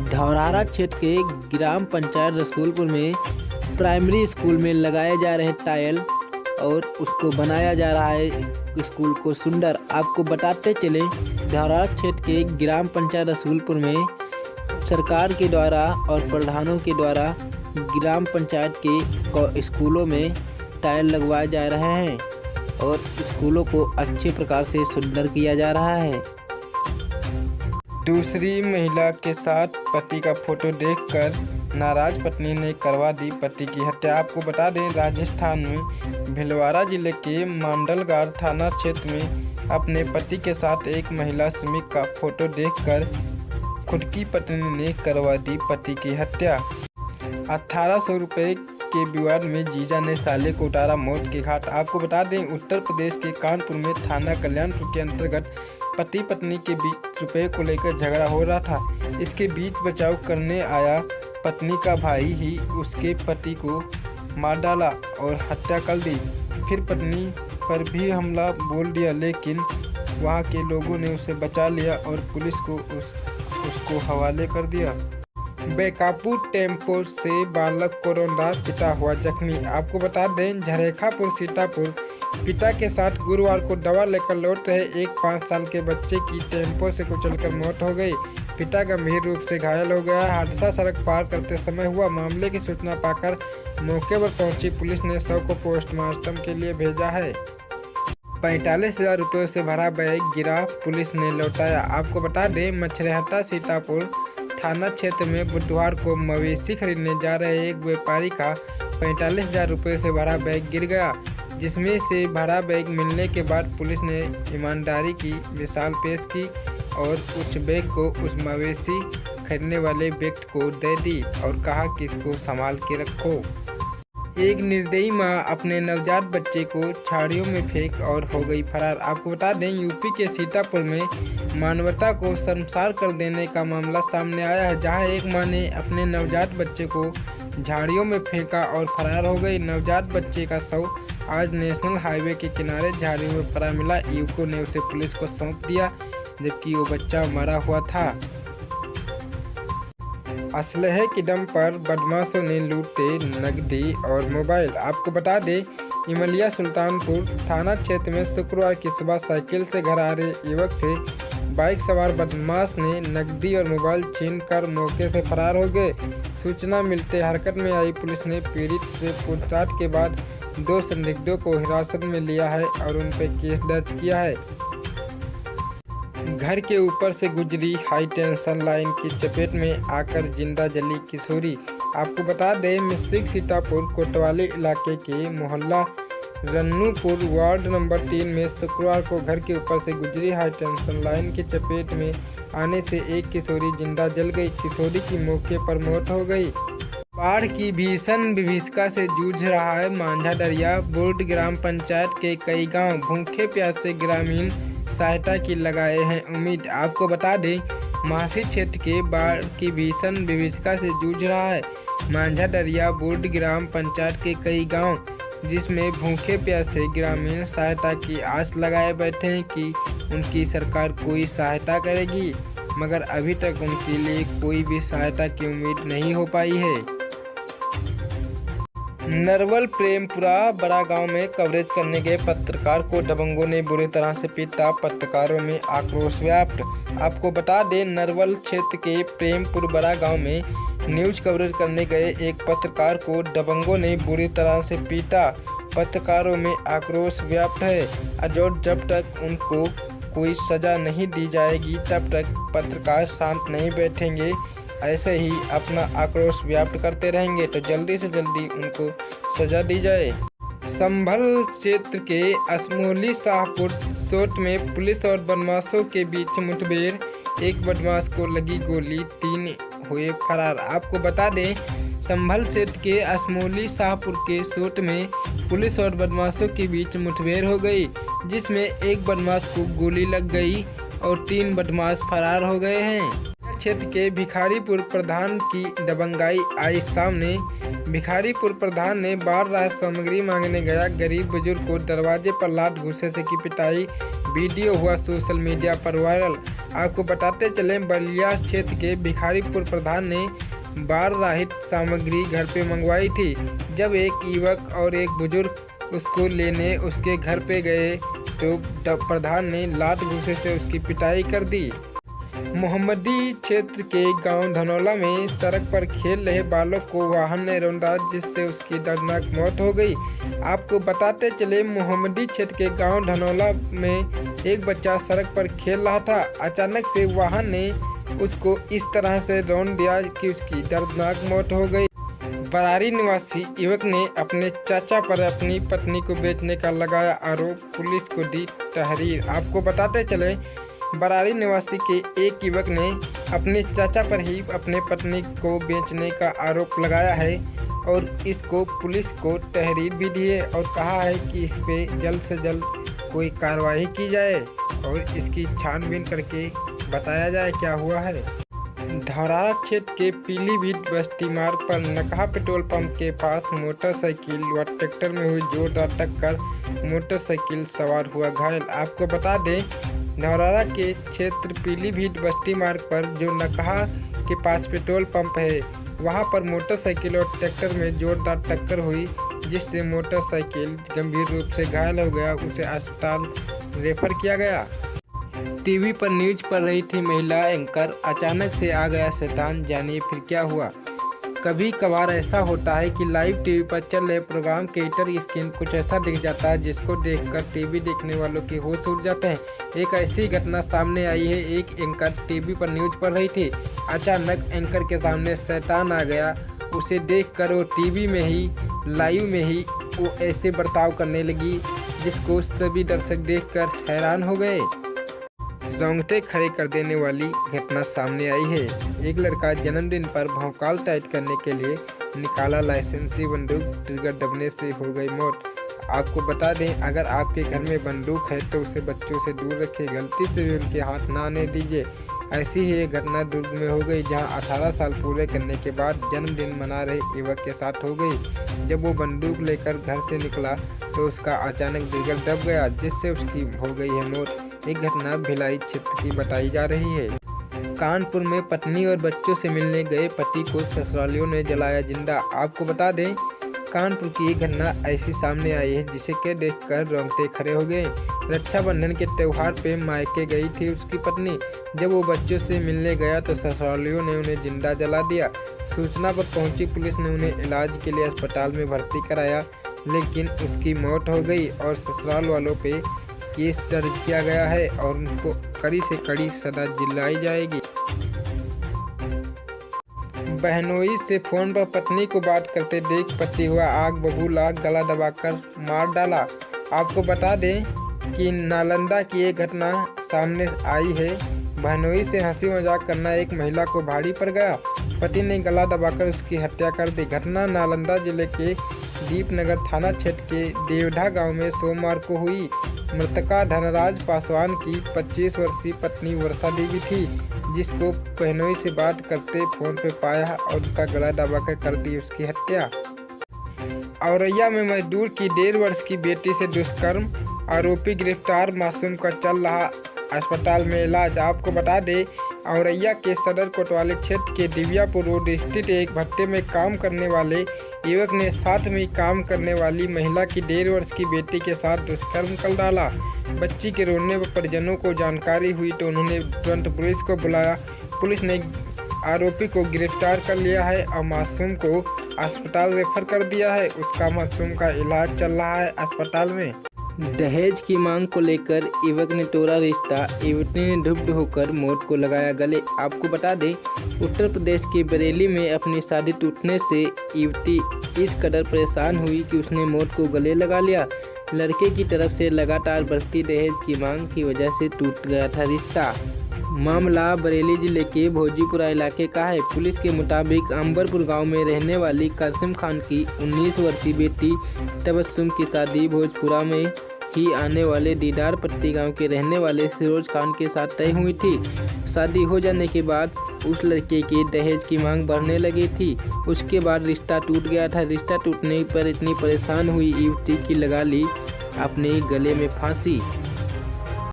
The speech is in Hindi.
धौरहरा क्षेत्र के ग्राम पंचायत रसूलपुर में प्राइमरी स्कूल में लगाए जा रहे टाइल और उसको बनाया जा रहा है स्कूल को सुंदर। आपको बताते चले, धौरहरा क्षेत्र के ग्राम पंचायत रसूलपुर में सरकार के द्वारा और प्रधानों के द्वारा ग्राम पंचायत के स्कूलों में टाइल लगवाए जा रहे हैं और स्कूलों को अच्छे प्रकार से सुंदर किया जा रहा है। दूसरी महिला के साथ पति का फोटो देखकर नाराज पत्नी ने करवा दी पति की हत्या। आपको बता दें, राजस्थान में भीलवाड़ा जिले के मांडलगार थाना क्षेत्र में अपने पति के साथ एक महिला श्रमिक का फोटो देखकर खुद की पत्नी ने करवा दी पति की हत्या। 1800 रुपये के विवाद में जीजा ने साले को उतारा मौत के घाट। आपको बता दें, उत्तर प्रदेश के कानपुर में थाना कल्याणपुर के अंतर्गत पति पत्नी के बीच रुपये को लेकर झगड़ा हो रहा था। इसके बीच बचाव करने आया पत्नी का भाई ही उसके पति को मार डाला और हत्या कर दी। फिर पत्नी पर भी हमला बोल दिया, लेकिन वहां के लोगों ने उसे बचा लिया और पुलिस को उसको हवाले कर दिया। बेकाबू टेम्पो से बालक को रौंदा, पिता हुआ जख्मी। आपको बता दें, झरेखापुर सीतापुर पिता के साथ गुरुवार को दवा लेकर लौट रहे एक 5 साल के बच्चे की टेम्पो से कुचलकर मौत हो गई। पिता गंभीर रूप से घायल हो गया। हादसा सड़क पार करते समय हुआ। मामले की सूचना पाकर मौके पर पहुंची पुलिस ने शव को पोस्टमार्टम के लिए भेजा है। 45,000 रुपये से भरा बैग गिरा, पुलिस ने लौटाया। आपको बता दें, मछरेहता सीतापुर थाना क्षेत्र में बुधवार को मवेशी खरीदने जा रहे एक व्यापारी का 45,000 रुपये से भरा बैग गिर गया, जिसमें से भरा बैग मिलने के बाद पुलिस ने ईमानदारी की मिसाल पेश की और उस बैग को उस मवेशी खरीदने वाले व्यक्ति को दे दी और कहा कि इसको संभाल के रखो। एक निर्दयी मां अपने नवजात बच्चे को झाड़ियों में फेंक और हो गई फरार। आपको बता दें, यूपी के सीतापुर में मानवता को शर्मसार कर देने का मामला सामने आया है, जहां एक मां ने अपने नवजात बच्चे को झाड़ियों में फेंका और फरार हो गई। नवजात बच्चे का शव आज नेशनल हाईवे के किनारे झाड़ियों में पड़ा मिला। युवकों ने उसे पुलिस को सौंप दिया, जबकि वो बच्चा मरा हुआ था। असलहे की दम पर बदमाशों ने लूटे नकदी और मोबाइल। आपको बता दें, इमलिया सुल्तानपुर थाना क्षेत्र में शुक्रवार की सुबह साइकिल से घर आ रहे युवक से बाइक सवार बदमाश ने नकदी और मोबाइल छीनकर मौके से फरार हो गए। सूचना मिलते हरकत में आई पुलिस ने पीड़ित से पूछताछ के बाद 2 संदिग्धों को हिरासत में लिया है और उन पर केस दर्ज किया है। घर के ऊपर से गुजरी हाई टेंशन लाइन की चपेट में आकर जिंदा जली किशोरी। आपको बता दें, मिश्रिक सीतापुर कोतवाली इलाके के मोहल्ला रन्नूपुर वार्ड नंबर 3 में शुक्रवार को घर के ऊपर से गुजरी हाई टेंशन लाइन की चपेट में आने से एक किशोरी जिंदा जल गई। किशोरी की मौके पर मौत हो गई। बाढ़ की भीषण विभीषिका से जूझ रहा है मांझादरिया बुर्ड ग्राम पंचायत के कई गांव। भूखे प्यासे ग्रामीण सहायता की लगाए हैं उम्मीद। आपको बता दें, महासी क्षेत्र के बाढ़ की भीषण विभीषिका से जूझ रहा है मांझादरिया बुर्ड ग्राम पंचायत के कई गांव, जिसमें भूखे प्यासे ग्रामीण सहायता की आस लगाए बैठे हैं कि उनकी सरकार कोई सहायता करेगी, मगर अभी तक उनके लिए कोई भी सहायता की उम्मीद नहीं हो पाई है। नरवल प्रेमपुरा बड़ा गांव में कवरेज करने गए पत्रकार को दबंगों ने बुरी तरह से पीटा, पत्रकारों में आक्रोश व्याप्त। आपको बता दें, नरवल क्षेत्र के प्रेमपुर बड़ा गांव में न्यूज कवरेज करने गए एक पत्रकार को दबंगों ने बुरी तरह से पीटा, पत्रकारों में आक्रोश व्याप्त है। और जब तक उनको कोई सजा नहीं दी जाएगी तब तक पत्रकार शांत नहीं बैठेंगे, ऐसे ही अपना आक्रोश व्याप्त करते रहेंगे, तो जल्दी से जल्दी उनको सजा दी जाए। संभल क्षेत्र के असमोली शाहपुर सोट में पुलिस और बदमाशों के बीच मुठभेड़, एक बदमाश को लगी गोली, 3 हुए फरार। आपको बता दें, संभल क्षेत्र के असमोली शाहपुर के सोट में पुलिस और बदमाशों के बीच मुठभेड़ हो गई, जिसमें एक बदमाश को गोली लग गई और 3 बदमाश फरार हो गए हैं। क्षेत्र के भिखारीपुर प्रधान की दबंगाई आई सामने। भिखारीपुर प्रधान ने बार राहत सामग्री मांगने गया गरीब बुजुर्ग को दरवाजे पर लात घूंसे से की पिटाई। वीडियो हुआ सोशल मीडिया पर वायरल। आपको बताते चले, बलिया क्षेत्र के भिखारीपुर प्रधान ने बाढ़ राहत सामग्री घर पे मंगवाई थी। जब एक युवक और एक बुजुर्ग उसको लेने उसके घर पे गए तो प्रधान ने लात घूंसे से उसकी पिटाई कर दी। मोहम्मदी क्षेत्र के गांव धनौला में सड़क पर खेल रहे बालक को वाहन ने रौंदा, जिससे उसकी दर्दनाक मौत हो गई। आपको बताते चले, मोहम्मदी क्षेत्र के गांव धनौला में एक बच्चा सड़क पर खेल रहा था। अचानक से वाहन ने उसको इस तरह से रौंद दिया कि उसकी दर्दनाक मौत हो गई। बरारी निवासी युवक ने अपने चाचा पर अपनी पत्नी को बेचने का लगाया आरोप, पुलिस को दी तहरीर। आपको बताते चले, बरारी निवासी के एक युवक ने अपने चाचा पर ही अपने पत्नी को बेचने का आरोप लगाया है और इसको पुलिस को तहरीर भी दी है और कहा है कि इस पे जल्द से जल्द कोई कार्रवाई की जाए और इसकी छानबीन करके बताया जाए क्या हुआ है। धौरारा क्षेत्र के पीलीभीत बस्ती मार्ग पर नकहा पेट्रोल पंप के पास मोटरसाइकिल व ट्रैक्टर में हुई जोरदार टक्कर, मोटरसाइकिल सवार हुआ घायल। आपको बता दें, धौरारा के क्षेत्र पीलीभीत बस्ती मार्ग पर जो नकहा के पास पेट्रोल पंप है, वहां पर मोटरसाइकिल और ट्रैक्टर में जोरदार टक्कर हुई, जिससे मोटरसाइकिल गंभीर रूप से घायल हो गया, उसे अस्पताल रेफर किया गया। टीवी पर न्यूज पढ़ रही थी महिला एंकर, अचानक से आ गया शैतान, जानिए फिर क्या हुआ। कभी कभार ऐसा होता है कि लाइव टीवी पर चल रहे प्रोग्राम के इतर स्क्रीन कुछ ऐसा दिख जाता है जिसको देखकर टीवी देखने वालों के होश उड़ जाते हैं। एक ऐसी घटना सामने आई है। एक एंकर टीवी पर न्यूज पढ़ रही थी, अचानक एंकर के सामने शैतान आ गया। उसे देखकर वो टीवी में ही लाइव में ही वो ऐसे बर्ताव करने लगी जिसको सभी दर्शक देखकर हैरान हो गए। रोंगटे खड़े कर देने वाली घटना सामने आई है। एक लड़का जन्मदिन पर भौकाल टाइट करने के लिए निकाला लाइसेंसी बंदूक, ट्रिगर दबने से हो गई मौत। आपको बता दें, अगर आपके घर में बंदूक है तो उसे बच्चों से दूर रखें, गलती से भी उनके हाथ ना आने दीजिए। ऐसी ही एक घटना दुर्ग में हो गई, जहां 18 साल पूरे करने के बाद जन्मदिन मना रहे युवक के साथ हो गई। जब वो बंदूक लेकर घर से निकला तो उसका अचानक ट्रिगर दब गया, जिससे उसकी हो गई है मौत। एक घटना भिलाई क्षेत्र की बताई जा रही है। कानपुर में पत्नी और बच्चों से मिलने गए पति को ससुरालियों ने जलाया जिंदा। आपको बता दें, कानपुर की एक घटना ऐसी सामने आई है जिसे के देखकर रोंगटे खड़े हो गए। रक्षाबंधन के त्यौहार पे मायके गई थी उसकी पत्नी। जब वो बच्चों से मिलने गया तो ससुरालियों ने उन्हें जिंदा जला दिया। सूचना पर पहुंची पुलिस ने उन्हें इलाज के लिए अस्पताल में भर्ती कराया, लेकिन उसकी मौत हो गई और ससुराल वालों पे केस दर्ज किया गया है और उनको कड़ी से कड़ी सजा दिलाई जाएगी। बहनोई से फोन पर पत्नी को बात करते देख पति हुआ आग बबूला, गला दबाकर मार डाला। आपको बता दें कि नालंदा की एक घटना सामने आई है। बहनोई से हंसी मजाक करना एक महिला को भारी पड़ गया। पति ने गला दबाकर उसकी हत्या कर दी। घटना नालंदा जिले के दीपनगर थाना क्षेत्र के देवढा गांव में सोमवार को हुई। मृतका धनराज पासवान की 25 वर्षीय पत्नी वर्षा देवी थी, जिसको बहनोई से बात करते फोन पे पाया और उसका गला दबाकर कर दी उसकी हत्या। औरैया में मजदूर की 1.5 वर्ष की बेटी से दुष्कर्म, आरोपी गिरफ्तार, मासूम का चल रहा अस्पताल में इलाज। आपको बता दें, औरैया के सदर कोतवाली क्षेत्र के दिव्यापुर रोड स्थित एक भट्टे में काम करने वाले युवक ने साथ में काम करने वाली महिला की 1.5 वर्ष की बेटी के साथ दुष्कर्म कर डाला। बच्ची के रोने पर परिजनों को जानकारी हुई तो उन्होंने तुरंत पुलिस को बुलाया। पुलिस ने आरोपी को गिरफ्तार कर लिया है और मासूम को अस्पताल रेफर कर दिया है। उसका मासूम का इलाज चल रहा है अस्पताल में। दहेज की मांग को लेकर युवक ने तोड़ा रिश्ता, युवती ने दुब्ध होकर मौत को लगाया गले। आपको बता दें, उत्तर प्रदेश के बरेली में अपनी शादी टूटने से युवती इस कदर परेशान हुई कि उसने मौत को गले लगा लिया। लड़के की तरफ से लगातार बढ़ती दहेज की मांग की वजह से टूट गया था रिश्ता। मामला बरेली जिले के भोजीपुरा इलाके का है। पुलिस के मुताबिक अंबरपुर गांव में रहने वाली कासिम खान की 19 वर्षीय बेटी तबस्सुम की शादी भोजपुरा में ही आने वाले दीदार पट्टी गांव के रहने वाले फिरोज खान के साथ तय हुई थी। शादी हो जाने के बाद उस लड़के के दहेज की मांग बढ़ने लगी थी। उसके बाद रिश्ता टूट गया था। रिश्ता टूटने पर इतनी परेशान हुई युवती की लगा ली अपने गले में फांसी।